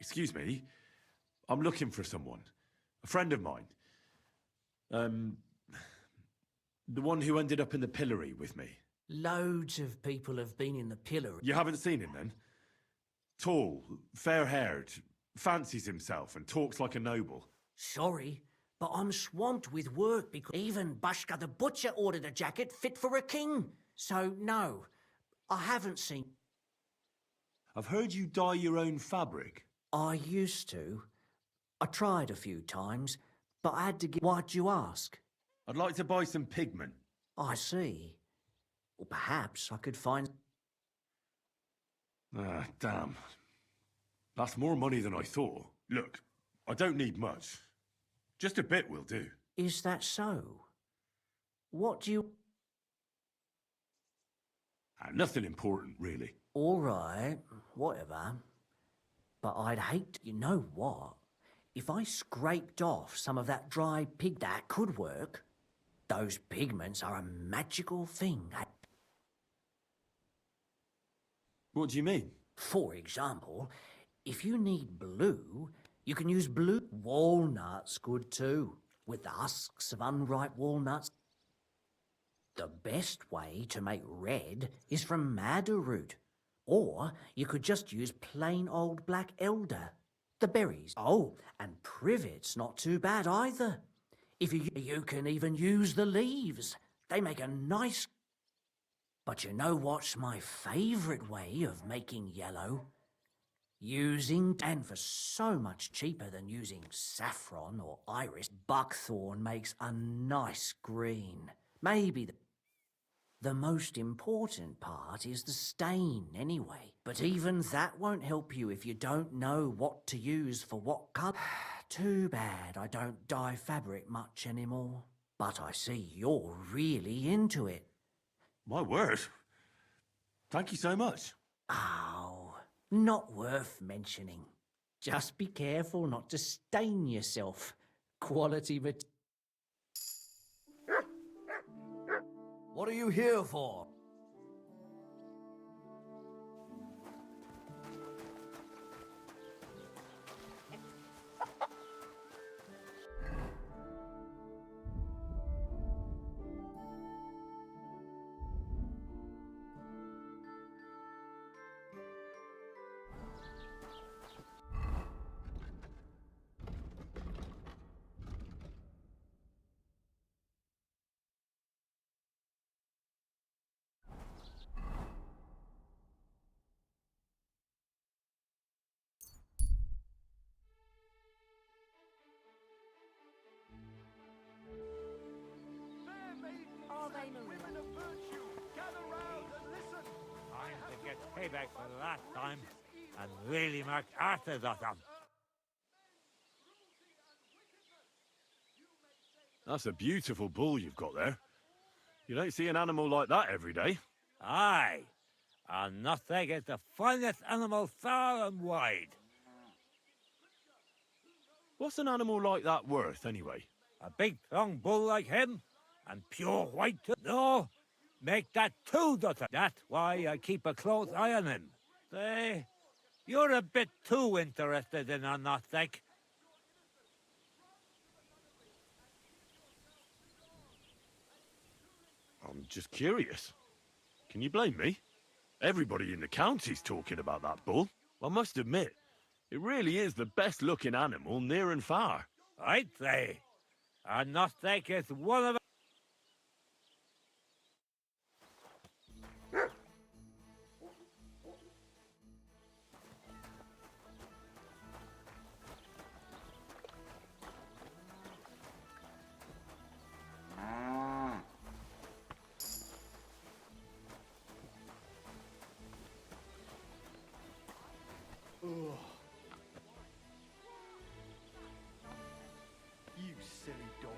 Excuse me. I'm looking for someone. A friend of mine. The one who ended up in the pillory with me. Loads of people have been in the pillory. You haven't seen him then? Tall, fair-haired, fancies himself and talks like a noble. Sorry, but I'm swamped with work because even Bashka the Butcher ordered a jacket fit for a king. So, no, I haven't seen... I've heard you dye your own fabric. I used to. I tried a few times, but I had to get... Why'd you ask? I'd like to buy some pigment. I see. Or perhaps I could find... Ah, damn. That's more money than I thought. Look, I don't need much. Just a bit will do. Is that so? What do you... Nothing important, really. All right, whatever. But I'd hate... You know what? If I scraped off some of that dry pig, that could work. Those pigments are a magical thing. What do you mean? For example, if you need blue, you can use blue. Walnuts good too, with the husks of unripe walnuts. The best way to make red is from madder root. Or you could just use plain old black elder. The berries. Oh, and privet's not too bad either. If you can even use the leaves. They make a nice... But you know what's my favourite way of making yellow? Using, and for so much cheaper than using saffron or iris, buckthorn makes a nice green. Maybe the most important part is the stain anyway. But even that won't help you if you don't know what to use for what colour. Too bad I don't dye fabric much anymore. But I see you're really into it. My word. Thank you so much. Oh, not worth mentioning. Just be careful not to stain yourself. Quality material. What are you here for? Time to get payback for last time and really mark asses of them. That's a beautiful bull you've got there. You don't see an animal like that every day. Aye, and nothing is the finest animal far and wide. What's an animal like that worth, anyway? A big, strong bull like him, and pure white too. No, make that 2 dozen. That's why I keep a close eye on him. Say, you're a bit too interested in a nothing. I'm just curious. Can you blame me? Everybody in the county's talking about that bull. I must admit, it really is the best-looking animal near and far. I'd say. A nothing is one of... You silly doggy.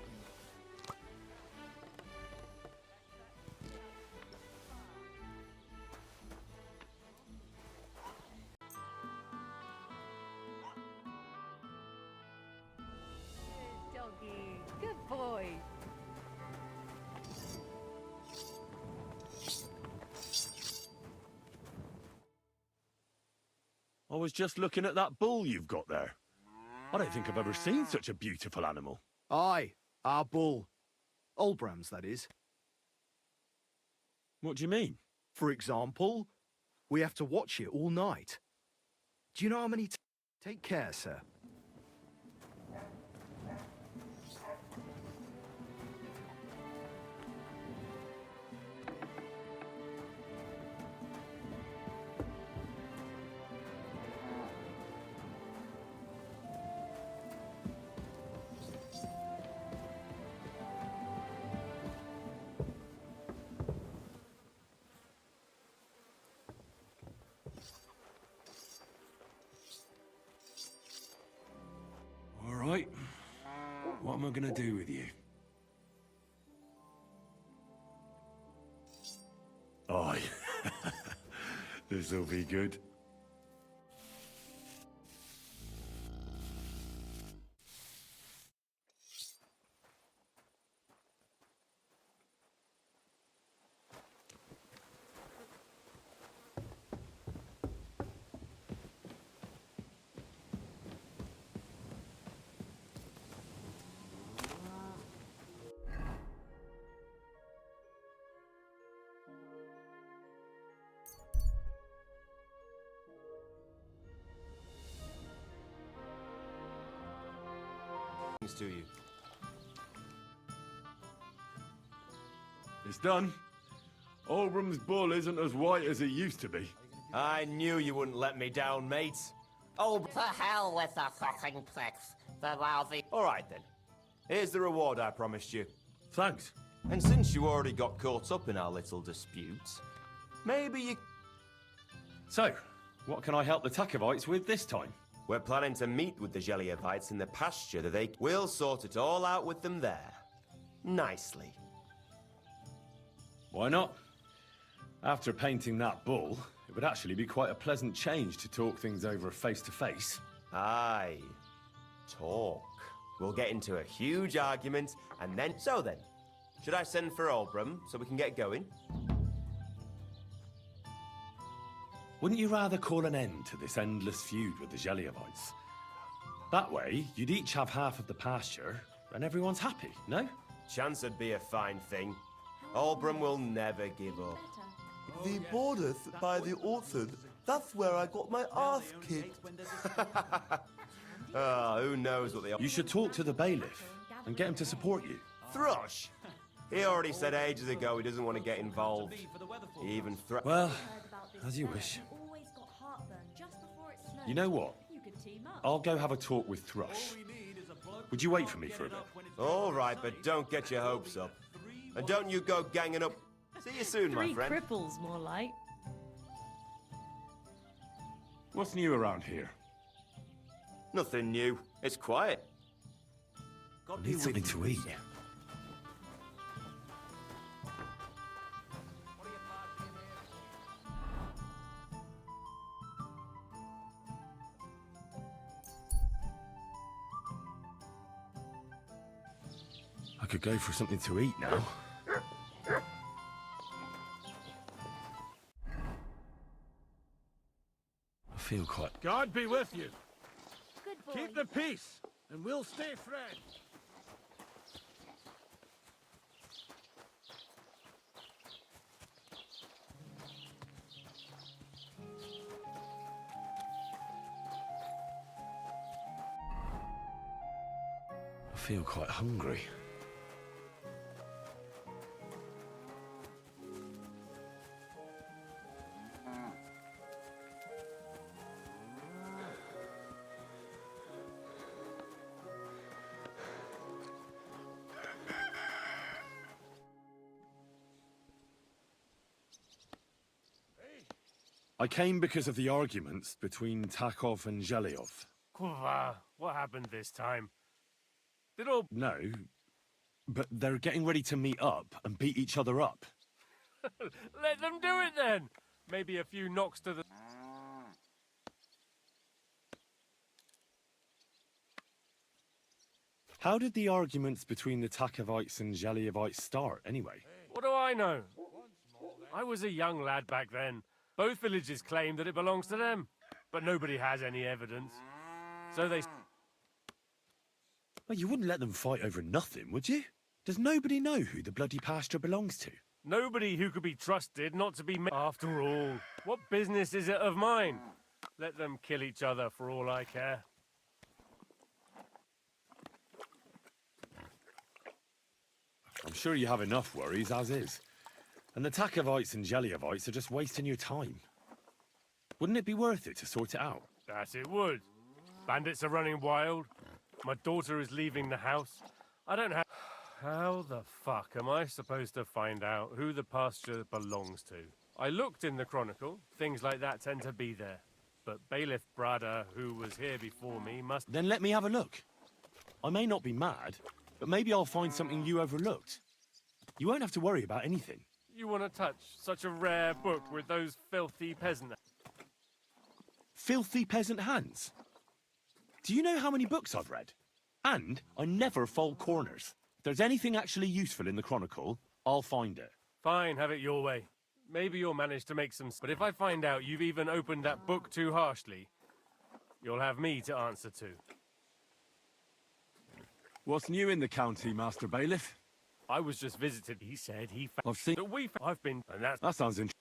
I was just looking at that bull you've got there. I don't think I've ever seen such a beautiful animal. Aye, our bull. Olbram's, that is. What do you mean? For example, we have to watch it all night. Do you know how many... Take care, sir. All right. What am I going to do with you? Aye. This'll be good. To you. It's done. Olbram's bull isn't as white as it used to be. I knew you wouldn't let me down, mate. Oh, To hell with the fucking pricks. The lousy. all right then. Here's the reward I promised you. Thanks. And since you already got caught up in our little dispute, maybe you... So, what can I help the Takovites with this time? We're planning to meet with the Geliovites in the pasture that they... We'll sort it all out with them there. Nicely. Why not? After painting that bull, it would actually be quite a pleasant change to talk things over face to face. Aye. Talk. We'll get into a huge argument, and then... So then, should I send for Olbram so we can get going? Wouldn't you rather call an end to this endless feud with the Geliovites? That way, you'd each have half of the pasture, and everyone's happy, no? Chance would be a fine thing. Olbram will never give up. The borders by the orchard, that's where I got my ass kicked. Oh, who knows what they are. You should talk to the bailiff and get him to support you. Thrush! He already said ages ago he doesn't want to get involved. He even Well, as you wish. You know what? I'll go have a talk with Thrush. Would you wait for me for a bit? All right, but don't get your hopes up. And don't you go ganging up. See you soon, my Three friend. cripples, more like. What's new around here? Nothing new. It's quiet. I need something to eat. I could go for something to eat now. I feel quite... God be with you. Good boy. Keep the peace, and we'll stay friends. I feel quite hungry. I came because of the arguments between Takov and Zhelyov. What happened this time? Did all... No, but they're getting ready to meet up and beat each other up. Let them do it then! Maybe a few knocks to the... How did the arguments between the Takovites and Zhelyovites start, anyway? What do I know? I was a young lad back then. Both villages claim that it belongs to them. but nobody has any evidence. So they... Well, you wouldn't let them fight over nothing, would you? Does nobody know who the bloody pasture belongs to? Nobody who could be trusted not to be... After all, what business is it of mine? Let them kill each other for all I care. I'm sure you have enough worries as is. And the Takovites and Jellyovites are just wasting your time. Wouldn't it be worth it to sort it out? That it would. Bandits are running wild. My daughter is leaving the house. I don't have... How the fuck am I supposed to find out who the pasture belongs to? I looked in the Chronicle. Things like that tend to be there. But Bailiff Brada, who was here before me, must... Then let me have a look. I may not be mad, but maybe I'll find something you overlooked. You won't have to worry about anything. You want to touch such a rare book with those filthy peasant... Filthy peasant hands? Do you know how many books I've read? And I never fold corners. If there's anything actually useful in the Chronicle, I'll find it. Fine, have it your way. Maybe you'll manage to make some... But if I find out you've even opened that book too harshly, you'll have me to answer to. What's new in the county, Master Bailiff? I was just visited. He said he found... I've seen... That we... I've been... And that's... That sounds interesting.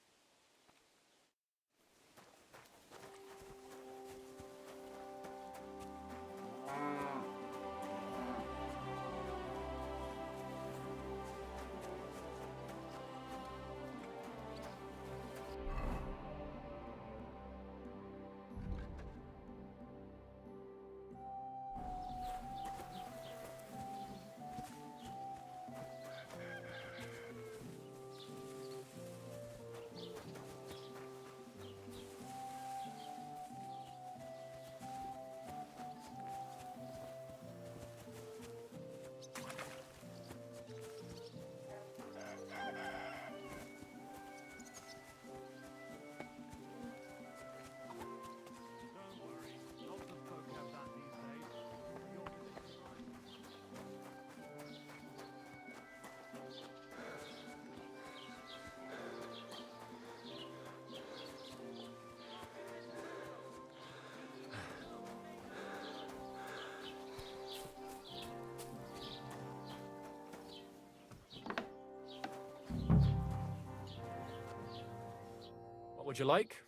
What would you like?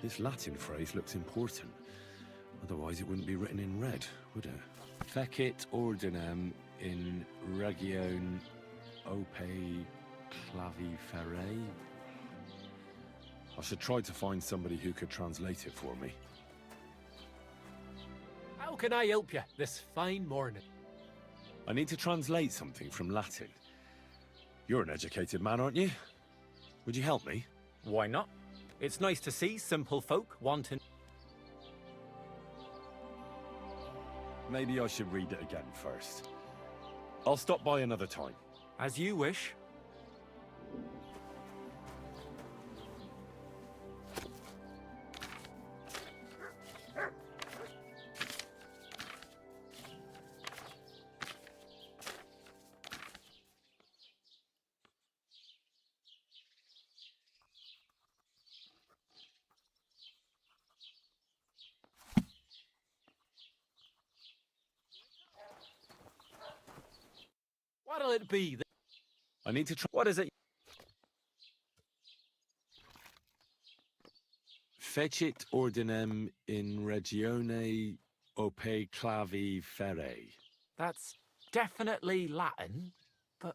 This Latin phrase looks important. Otherwise it wouldn't be written in red, would it? Fecit ordinem in region ope claviferae. I should try to find somebody who could translate it for me. How can I help you this fine morning? I need to translate something from Latin. You're an educated man, aren't you? Would you help me? Why not? It's nice to see simple folk wanting... Maybe I should read it again first. I'll stop by another time. As you wish. What'll it be? I need to try... What is it? Fecit ordinem in regione ope claviferae. That's definitely Latin, but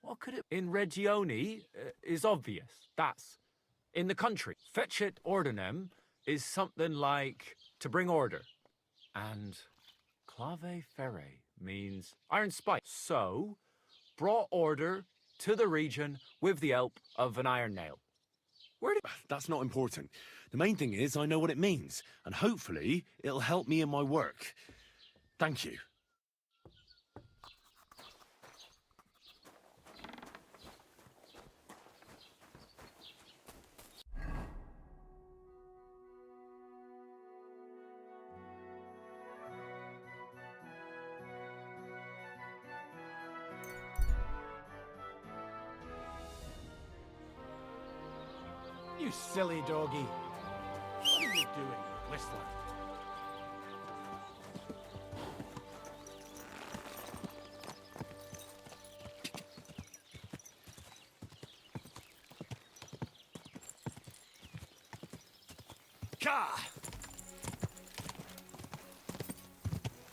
what could it... In regione is obvious. That's in the country. Fecit ordinem is something like to bring order. And claviferae means iron spike. So, brought order to the region with the help of an iron nail. Where did... That's not important. The main thing is I know what it means, and hopefully it'll help me in my work. Thank you. You silly doggy. What are you doing, Whistler? Ka!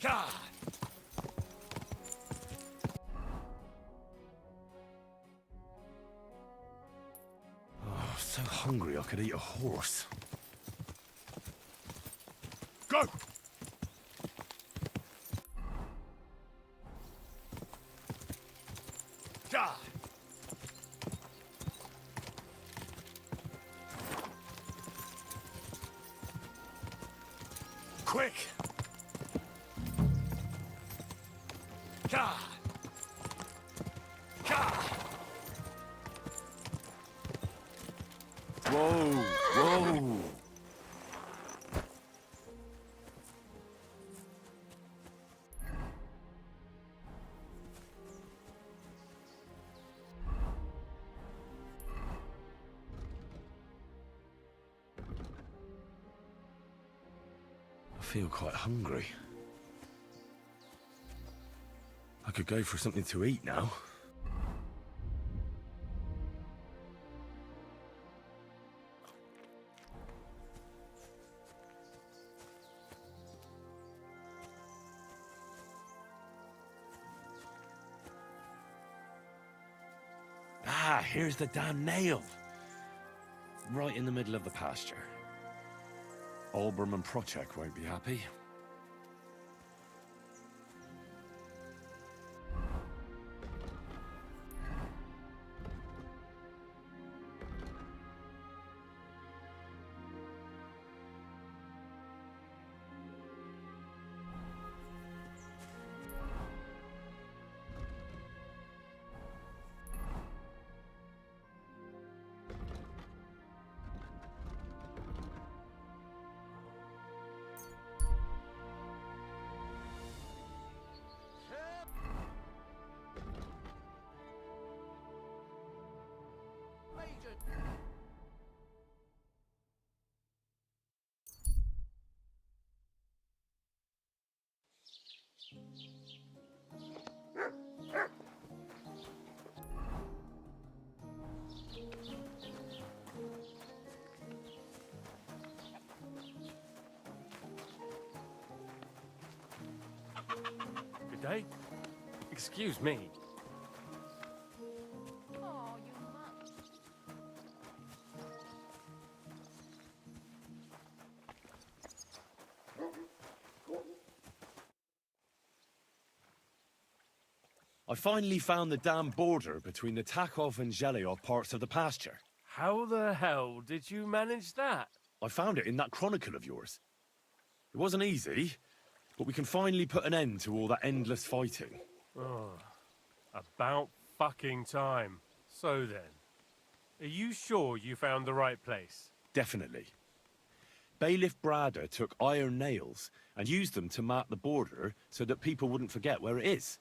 Ka! Oh, so hungry I could eat a horse. Go! Ka! Quick! Ka! Ka! Whoa, whoa. I feel quite hungry. I could go for something to eat now. Ah, here's the damn nail. Right in the middle of the pasture. Olbram and Prochek won't be happy. Good day. Excuse me. Oh, you must. I finally found the damn border between the Takov and Zhelyov parts of the pasture. How the hell did you manage that? I found it in that chronicle of yours. It wasn't easy, but we can finally put an end to all that endless fighting. Oh, about fucking time. So then, are you sure you found the right place? Definitely. Bailiff Brada took iron nails and used them to mark the border so that people wouldn't forget where it is.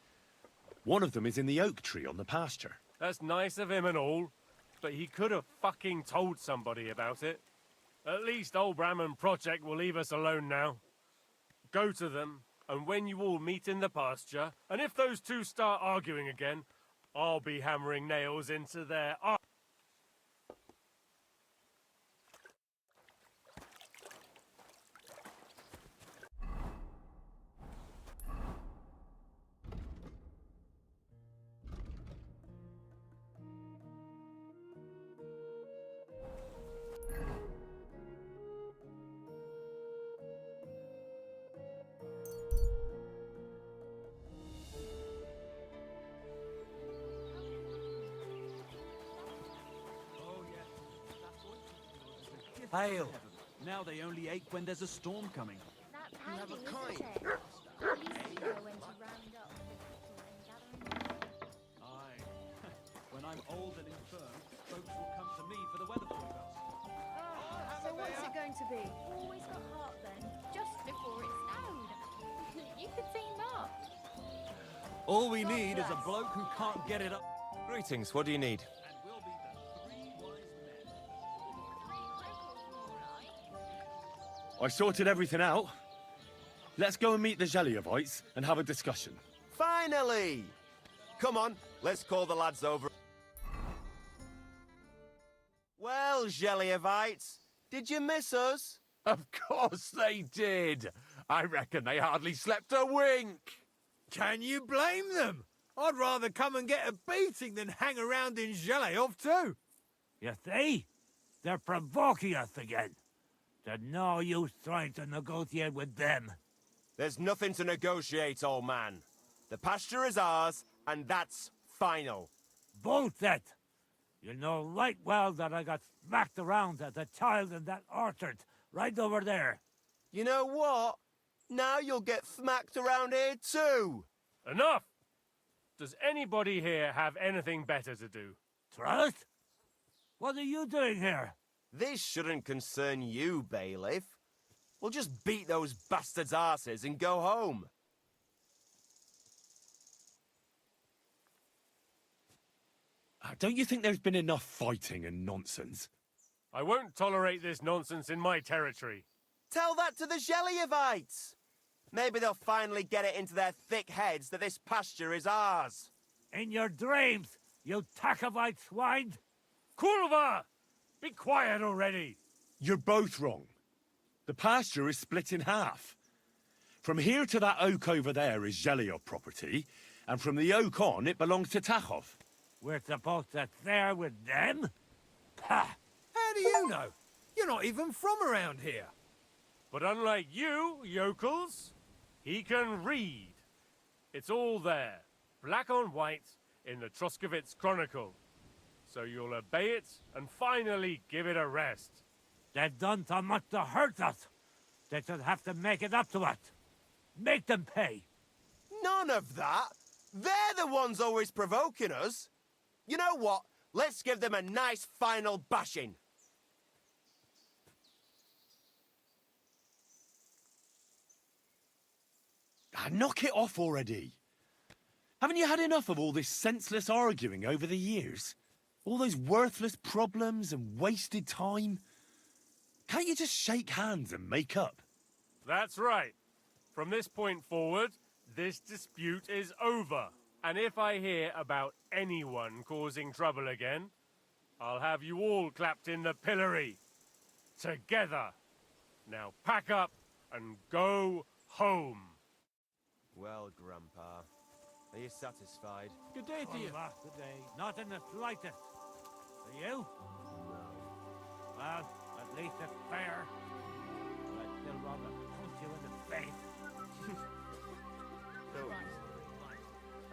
One of them is in the oak tree on the pasture. That's nice of him and all, but he could have fucking told somebody about it. At least Olbram and Project will leave us alone now. Go to them, and when you all meet in the pasture, and if those two start arguing again, I'll be hammering nails into their eyes. Hail! Now they only ache when there's a storm coming. That's handy, isn't it? At least you know when to round up the people and gather them all. Aye. When I'm old and infirm, folks will come to me for the weather forecast. So what's it going to be? Always got heart then, just before it snowed. You could team up. All we need is a bloke who can't get it up. Greetings, what do you need? And we'll be the three wise men. I sorted everything out. Let's go and meet the Zeliovites and have a discussion. Finally! Come on, let's call the lads over. Well, Zeliovites, did you miss us? Of course they did. I reckon they hardly slept a wink. Can you blame them? I'd rather come and get a beating than hang around in Zheleov too. You see? They're provoking us again. There's no use trying to negotiate with them. There's nothing to negotiate, old man. The pasture is ours, and that's final. Bullshit! You know right well that I got smacked around as a child in that orchard, right over there. You know what? Now you'll get smacked around here too. Enough! Does anybody here have anything better to do? Truth? What are you doing here? This shouldn't concern you, bailiff. We'll just beat those bastards' asses and go home. Don't you think there's been enough fighting and nonsense? I won't tolerate this nonsense in my territory. Tell that to the Zeliovites. Maybe they'll finally get it into their thick heads that this pasture is ours. In your dreams, you Takovite swine! Kurva! Be quiet already! You're both wrong. The pasture is split in half. From here to that oak over there is Zheliov property, and from the oak on, it belongs to Takhov. We're supposed to share with them? Ha! How do you know? You're not even from around here. But unlike you, yokels, he can read. It's all there, black on white, in the Troskovitz Chronicle. So you'll obey it and finally give it a rest. They've done so much to hurt us. They should have to make it up to us. Make them pay. None of that. They're the ones always provoking us. You know what? Let's give them a nice final bashing. Knock it off already. Haven't you had enough of all this senseless arguing over the years? All those worthless problems and wasted time? Can't you just shake hands and make up? That's right. From this point forward, this dispute is over. And if I hear about anyone causing trouble again, I'll have you all clapped in the pillory. Together. Now pack up and go home. Well, Grandpa, are you satisfied? Good day to you. Good day. Not in the slightest. Are you? No. Well, at least it's fair. But I'd still rather punch you in the face. Don't be sorry.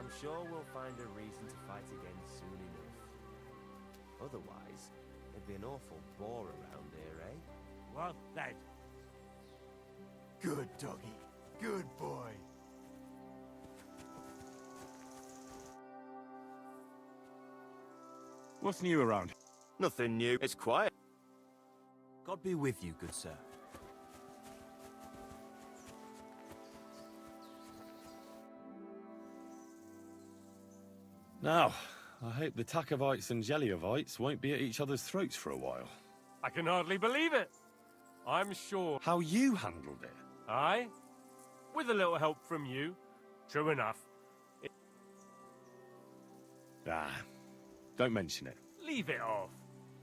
I'm sure we'll find a reason to fight again soon enough. Otherwise, it'd be an awful bore around here, eh? Well said. Good doggy. Good boy. What's new around? Nothing new. It's quiet. God be with you, good sir. Now, I hope the Takovites and Zeliovites won't be at each other's throats for a while. I can hardly believe it. I'm sure. How you handled it? Aye? With a little help from you. True enough. Don't mention it. Leave it off.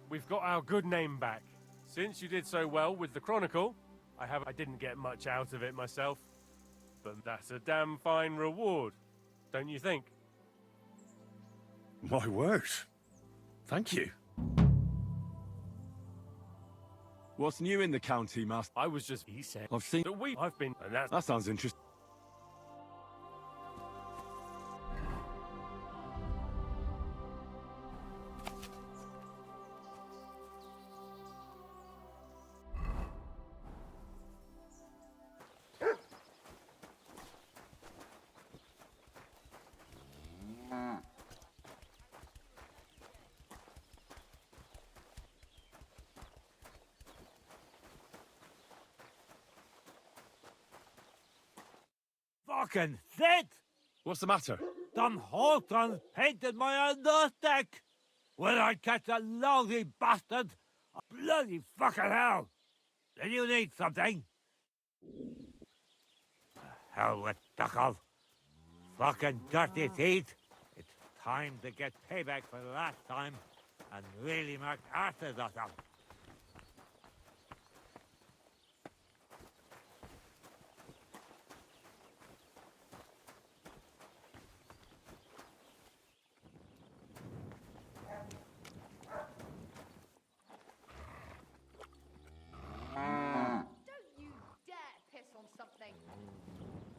We've got our good name back. Since you did so well with the Chronicle, I didn't get much out of it myself. But that's a damn fine reward, don't you think? My word. Thank you. What's new in the county, Master? I was just... He said... I've seen... that I've been... And that's... That sounds interesting. Fucking shit! What's the matter? Some Holtons painted my understick! Will I catch a lousy bastard? Bloody fucking hell! Did you need something? Hell with Duckle. Fucking dirty teeth. It's time to get payback for last time and really make arses of them.